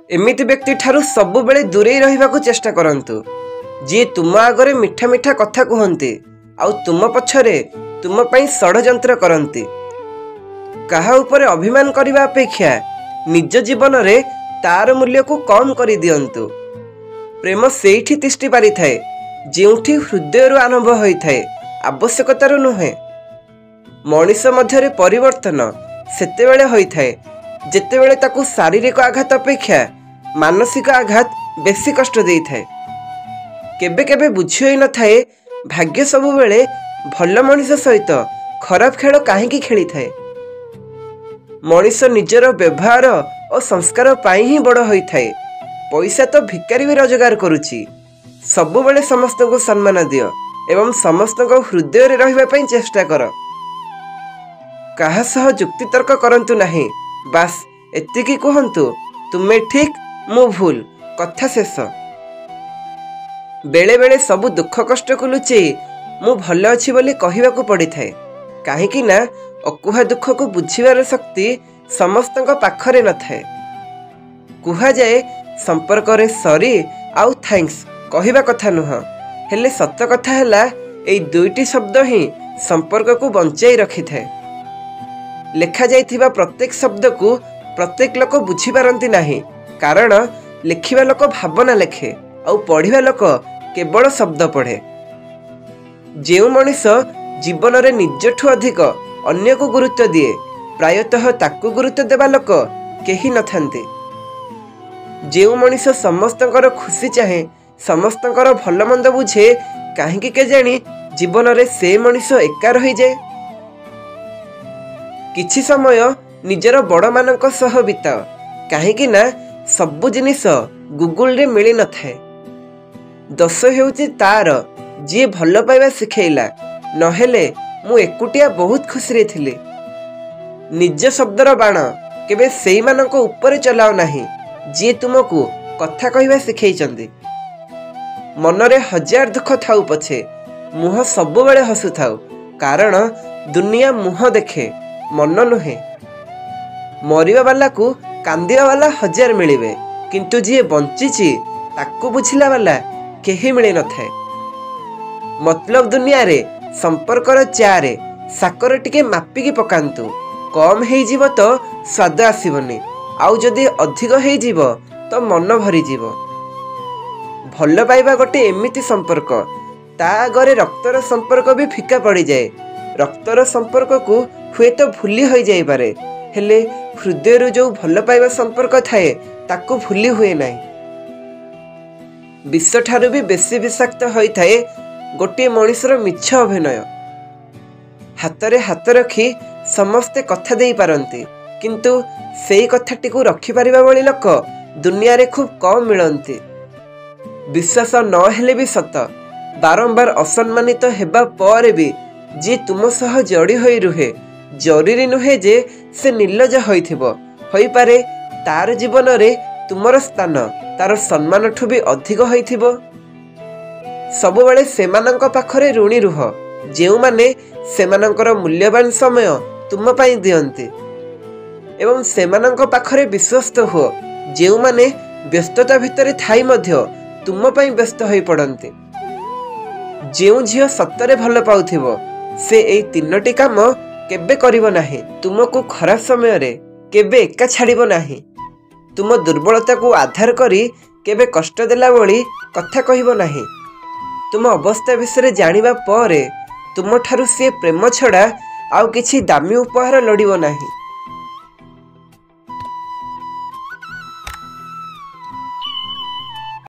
एमिति व्यक्ति ठारू सबु बेले दूरे रहिबाकु चेष्टा करंतु जी तुम आगरे मिठा मिठा कथा कहते आउ तुम पछरे तुम पई षडयंत्र करंती। कहा उपरे अभिमान करने अपेक्षा निज जीवन रे तार मूल्य को कम कर दियंतु। प्रेम सेठी तिष्टि पारि थाए जेउठी हृदय आरंभ होता है, आवश्यकतार नुहे। मनीष मध्य परिवर्तन सेतेबेले होता है जेतेबेले ताकू शारीरिक आघात अपेक्षा मानसिक आघात बेसी कष्ट दे थाए। केबे केबे बुझी होई न थाए भाग्य सबु बेले भल मनीष सहित खराब खेल काहेकि खेली थाए। मनीष निजर व्यवहार और संस्कार पाई ही बड़ होता है। पैसा तो भिकारी भी रोजगार करुची। सबु बेले समस्त को सम्मान दियो एवं समस्त को हृदय रे रहिबा पई चेष्टा कर। कहा सह जुक्ति तर्क करंतु नहीं, बास एतिकी कहंतु तुमे ठीक मु भूल, कथा शेष। बेले बेले सबु दुख कष्ट को लुचे मु भल अछि बोली कहिबाकू पड़ी थाए। काहेकि ना अकुहा दुख को बुझिबार शक्ति समस्तक पाखरे न थाए। कुहा जाए संपर्क रे सॉरी आउ थैंक्स कहिबा कथा नुह, हेले सत कथा हैला एई दुईटी शब्द ही संपर्क को बंचाई रखि थाए। लेखा जाइथिबा प्रत्येक शब्द को प्रत्येक लोक बुझी पारंती नाही, कारण लिखिबा लोक भावना लेखे आउ पढ़िबा लोक केवल शब्द पढ़े। जेउ मनीष जीवन रे निजठु अधिक अन्य को गुरुत्व दिए प्रायतः ताकू गुरुत्व देवा लोक केही न थांते। जेउ मनीष समस्तकर खुशी चाहे समस्तकर भल मंद बुझे काहेकि केजाणी जीवन रे से मनीष एका रही जाए। किछि समय निजर बड़ मानक सह बिताओ, काहेकि ना सबु जिनिस गूगल रे मिली न थाए। दस हेउची तार जी भल पाइबा सिखेइला, नहेले मु एकुटिया बहुत खुशी रे थिली। निज शब्दर बाण केबे सेई मानक ऊपर चलाओ नाही जी तुमको कथा कहिबा सिखेइचंदी। मनरे हजार दुख थाउ पछे मुह सबु बेले हसु थाउ, कारण दुनिया मुह देखे मन नुहे। मरिबा वाला को कांदिया वाला हजार मिलिबे, किंतु जी बंचीची ताकू बुझिला वाला केही मिले न थाए। मतलब दुनिया रे संपर्कर चारे साकर टिके मापिकी पकांतु, कम हेई जीव तो स्वाद आसीबनी, आउ जदि अधिक हेई जीव तो मन भरी जीव। भल पाइबा गोटे एमिति संपर्क, ता आगरे रक्तर संपर्क भी फिका पड़ी जाए। रक्तर संपर्क को हुए तो भूली हो जाई पारे, हेले हृदय रो जो भल पाइबा संपर्क थाए ताकू भूली हुए नहीं। विष ठारू भी बेसी विषाक्त होता है गोटे मनीषर मिछ अभिनय। हातरे हाथ रखी समस्ते कथा दे पारंती, किंतु सेई कथाटी को रखि पारिबा वाली लोक दुनिया रे खूब कम मिलंती। विश्वास न हेले भी सत बारंबार असम्मानित हेबा पर भी जी तुम सह जड़ी होई रुहे, जरूरी नुहे जे से निर्लज होइथिबो। होई पारे तार जीवन रे तुमर स्थान तार सम्मान ठु भी अधिक होइथिबो। सब बेले सेमानंक पाखरे ऋणी रुह, जेउ माने सेमानंकर मूल्यवान समय तुम पई दियंती, एवं सेमानंक पाखरे विश्वस्त हो जेउ माने व्यस्तता भितरे थाई मध्य तुम पई व्यस्त होई पड़ंती। जेउ झियो सत्तरे भल पाउथिबो से एई तीनोटी काम केबे करिवो नाही। तुमको खराब समय रे केबे एका छाड़िबो नाही। तुम दुर्बलता को आधार करी केबे कष्ट देला बोली कथा कहिबो नाही। तुम अवस्था विषय जानिबा परे तुम ठारू से प्रेम छड़ा आउ किछि दामी उपहार लड़िबो नाही।